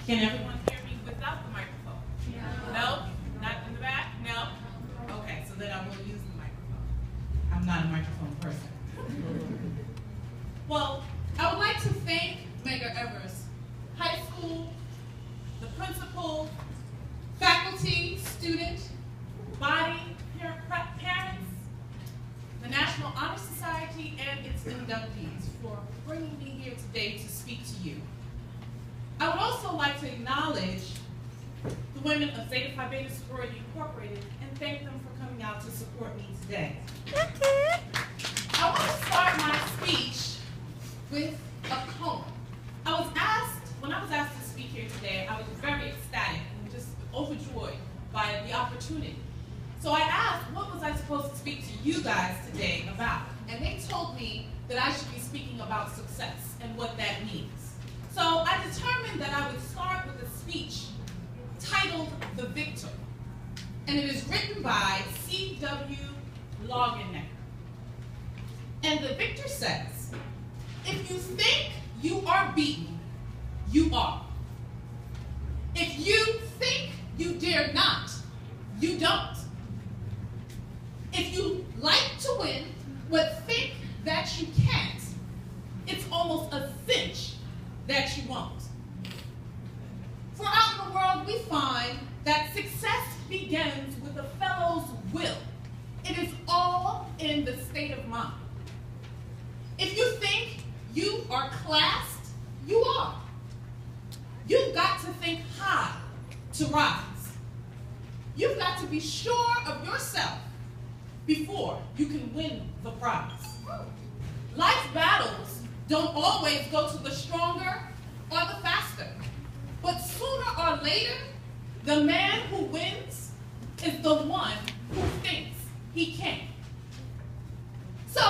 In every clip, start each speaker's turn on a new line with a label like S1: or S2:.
S1: Can everyone hear me without the microphone? No? Not in the back? No? Okay, so then I will use the microphone. I'm not a microphone person. Well, I would like to thank Medgar High School, the principal, faculty, student, body, parents, the National Honor Society, and its inductees for bringing me here today to speak to you. I would also like to acknowledge the women of Zeta Phi Beta Sorority Incorporated and thank them for coming out to support me today. I want to start my speech with a poem. When I was asked to speak here today, I was very ecstatic and just overjoyed by the opportunity. So I asked, what was I supposed to speak to you guys today about? And they told me that I should be speaking about success and what that means. So I determined that I would start with a speech titled The Victor. And it is written by C.W. Loggenecker. And the victor says, if you think you are beaten, you are. If you think you dare not, you don't. If you like to win, but think that you can't, it's almost a cinch that you won't. For out in the world, we find that success begins with a fellow's will. It is all in the state of mind. If you think you are classed, you are. You've got to think high to rise. You've got to be sure of yourself before you can win the prize. Life's battles don't always go to the stronger or the faster. But sooner or later, the man who wins is the one who thinks he can. So,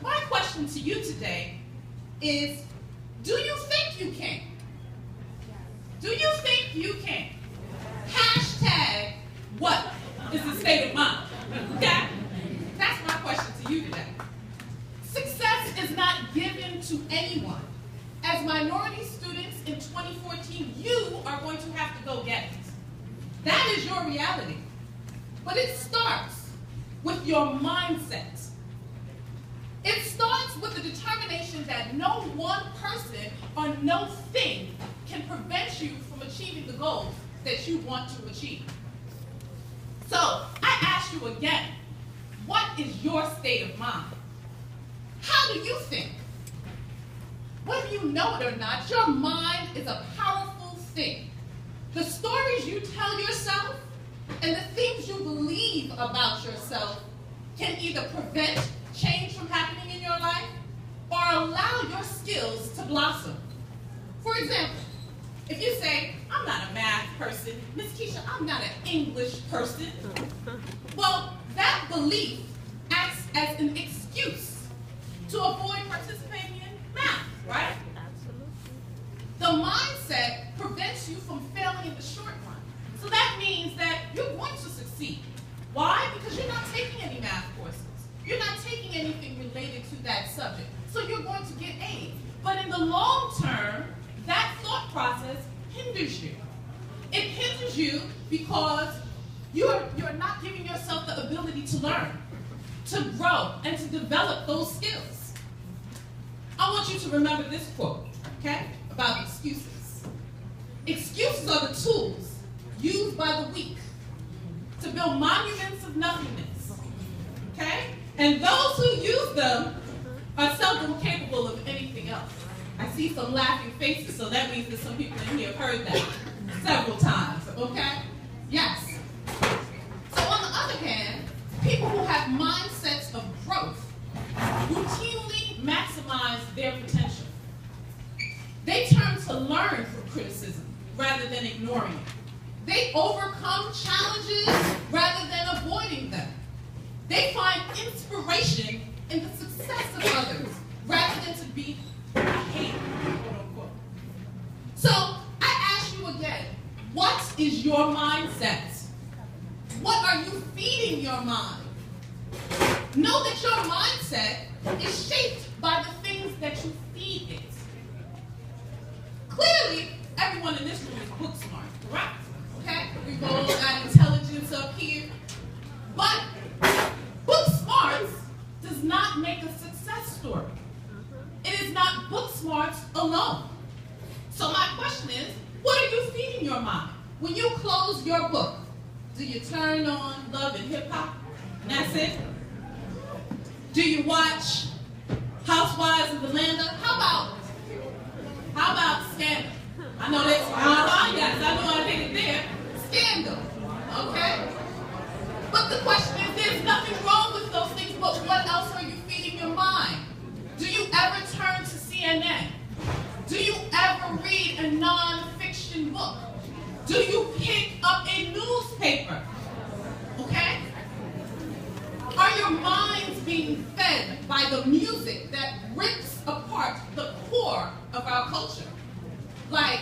S1: my question to you today is, do you think you can? Do you think you can? Hashtag, what is the state of mind? Okay? That's my question to you today. Success is not given to anyone. As minority students in 2014, you are going to have to go get it. That is your reality. But it starts with your mindset. It starts with the determination that no one person or no thing can prevent you from achieving the goals that you want to achieve. So, I ask you again, what is your state of mind? How do you think? Whether you know it or not, your mind is a powerful thing. The stories you tell yourself and the things you believe about yourself can either prevent change from happening in your life or allow your skills to blossom. For example, if you say, I'm not a math person, Miss Keisha, I'm not an English person, well, that belief acts as an excuse to avoid participating in math, right?
S2: Absolutely.
S1: The mindset prevents you from failing in the short run. So that means that you're going to succeed. Why? Because you're not taking any math courses. You're not taking anything related to that subject. So you're going to get A's. But in the long term, that thought process hinders you. It hinders you because you're not giving yourself the ability to learn, to grow, and to develop those skills. I want you to remember this quote, okay, about excuses. Excuses are the tools used by the weak to build monuments of nothingness, okay? And those who use them are seldom capable of anything else. I see some laughing faces, so that means that some people in here have heard that several times, okay? Yes. So on the other hand, people who have mindsets of growth routinely maximize their potential. They turn to learn from criticism rather than ignoring it. They overcome challenges rather than avoiding them. They find inspiration in the success of others rather than to be a hater, quote unquote. So I ask you again, what is your mindset? What are you feeding your mind? Know that your mindset is shaped by the things that you feed it. Clearly, everyone in this room is book smart, correct? Okay? We've all got intelligence up here. But book smarts does not make a success story. It is not book smarts alone. So my question is, what are you feeding your mind? When you close your book, do you turn on Love and Hip Hop? And that's it? Do you watch Housewives of Atlanta? How about Scandal? I know that's, yes, I know I did it there. Scandal, okay? But the question is, there's nothing wrong with those things, but what else are you feeding your mind? Do you ever turn to CNN? Do you ever read a non-fiction book? Do you pick up a newspaper? Okay? Are your minds being fed by the music that rips apart the core of our culture? Like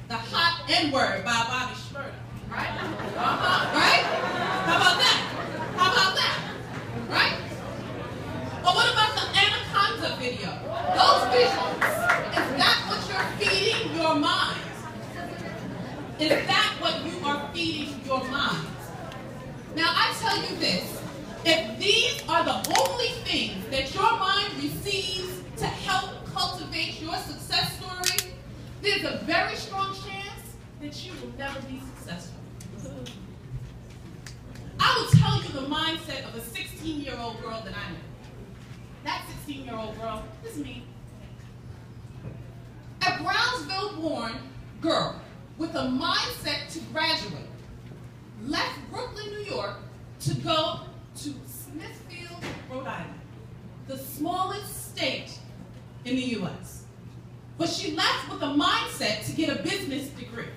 S1: the hot N-word by Bobby Shmurda, right? Right? How about that? How about that? Right? But what about the Anaconda video? Those visuals, is that what you're feeding your mind? Is that what you are feeding your mind? Now I tell you this, if these are the only things that your mind receives to help cultivate your success story, there's a very strong chance that you will never be successful. I will tell you the mindset of a 16-year-old girl that I knew. That 16-year-old girl is me. A Brownsville-born girl with a mindset to graduate left Brooklyn, New York to go to Smithfield, Rhode Island, the smallest state in the U.S. But she left with a mindset to get a business degree.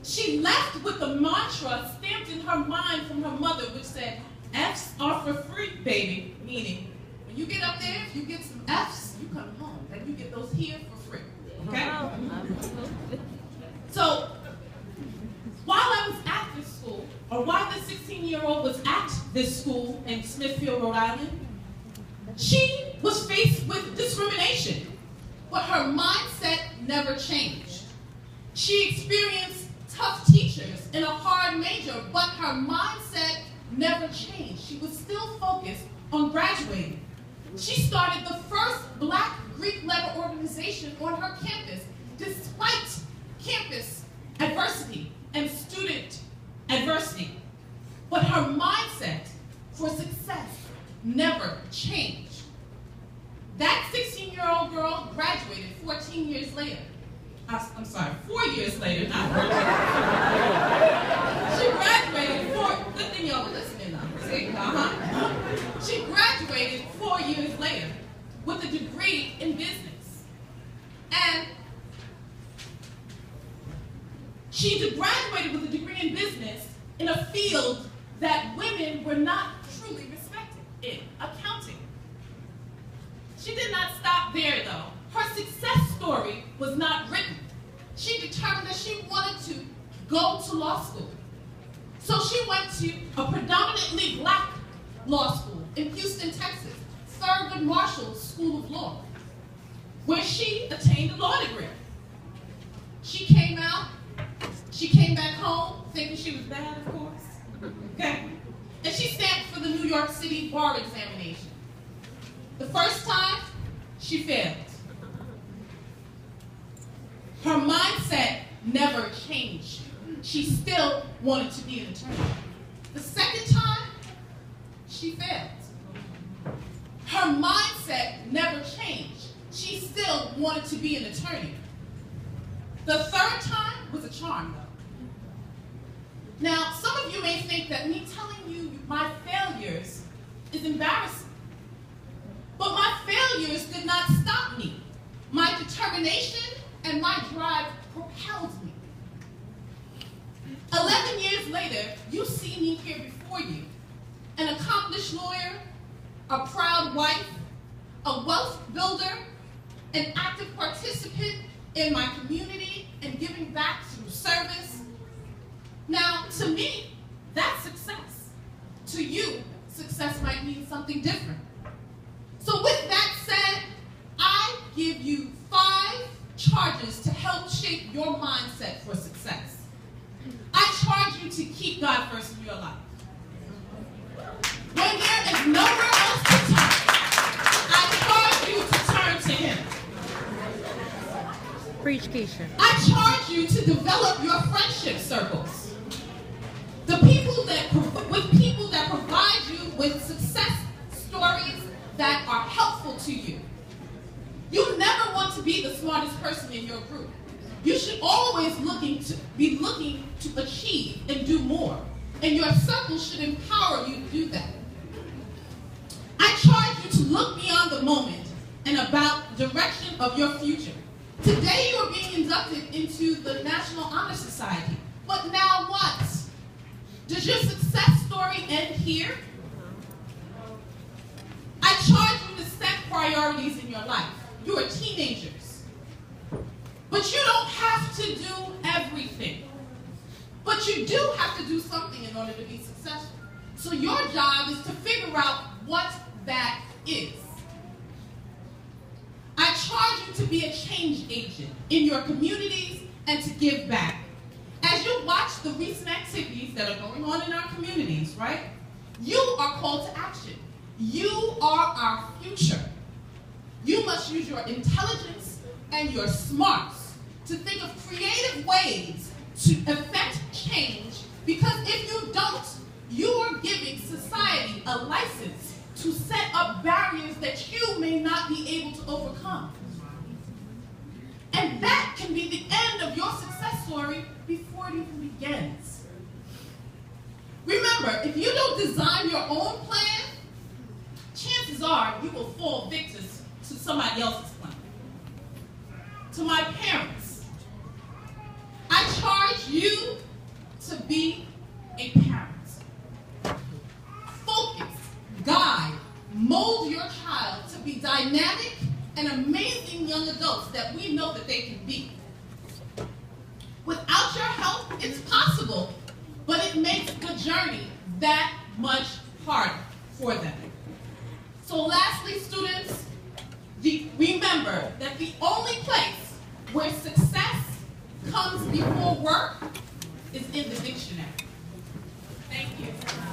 S1: She left with a mantra stamped in her mind from her mother, which said, F's are for free, baby. Meaning, when you get up there, if you get some F's, you come home, and you get those here for free. Okay? So, while I was at this school, or while the 16-year-old was at this school in Smithfield, Rhode Island, she was faced with discrimination, but her mindset never changed. She experienced tough teachers in a hard major, but her mindset never changed. She was still focused on graduating. She started the first Black Greek letter organization on her campus, despite campus adversity and student adversity. But her mindset for success never changed. That 16-year-old girl graduated 14 years later. I'm sorry, 4 years later, not 14. She graduated good thing y'all were listening now. See, She graduated 4 years later with a degree in business. And she graduated with a degree in business in a field that women were not truly respected in, accounting. She did not stop there, though. Her success story was not written. She determined that she wanted to go to law school. So she went to a predominantly Black law school in Houston, Texas, Thurgood Marshall School of Law, where she attained a law degree. She came back home, thinking she was bad, of course. Okay? And she stamped for the New York City bar examination. The first time, she failed. Her mindset never changed. She still wanted to be an attorney. The second time, she failed. Her mindset never changed. She still wanted to be an attorney. The third time was a charm, though. Now, some of you may think that me telling you my failures is embarrassing. But my failures did not stop me. My determination and my drive propelled me. 11 years later, you see me here before you, an accomplished lawyer, a proud wife, a wealth builder, an active participant in my community and giving back through service. Now, to me, that's success. To you, success might mean something different. So with that said, I give you 5 charges to help shape your mindset for success. I charge you to keep God first in your life. When there is nowhere else to turn, I charge you to turn to Him.
S2: Preach, Keisha.
S1: I charge you to develop your friendship circles. With people that provide you with success stories that are helpful to you. You never want to be the smartest person in your group. You should always be looking to achieve and do more. And your circle should empower you to do that. I charge you to look beyond the moment and about the direction of your future. Today you are being inducted into the National Honor Society. But now what? Does your success story end here? I charge you to set priorities in your life. You are teenagers. But you don't have to do everything. But you do have to do something in order to be successful. So your job is to figure out what that is. I charge you to be a change agent in your communities and to give back. As you watch the recent activities that are going on in our communities, right? You are called to action. You are our future. You must use your intelligence and your smarts to think of creative ways to effect change, because if you don't, you are giving society a license to set up barriers that you may not be able to overcome. And that can be the end of your success story before it even begins. Remember, if you don't design your own plan, chances are you will fall victim to somebody else's plan. To my parents, I charge you to be a parent. Focus, guide, mold your child to be dynamic and amazing young adults that we know that they can be. Without your help, it's possible, but it makes the journey that much harder for them. So lastly, students, remember that the only place where success comes before work is in the dictionary. Thank you.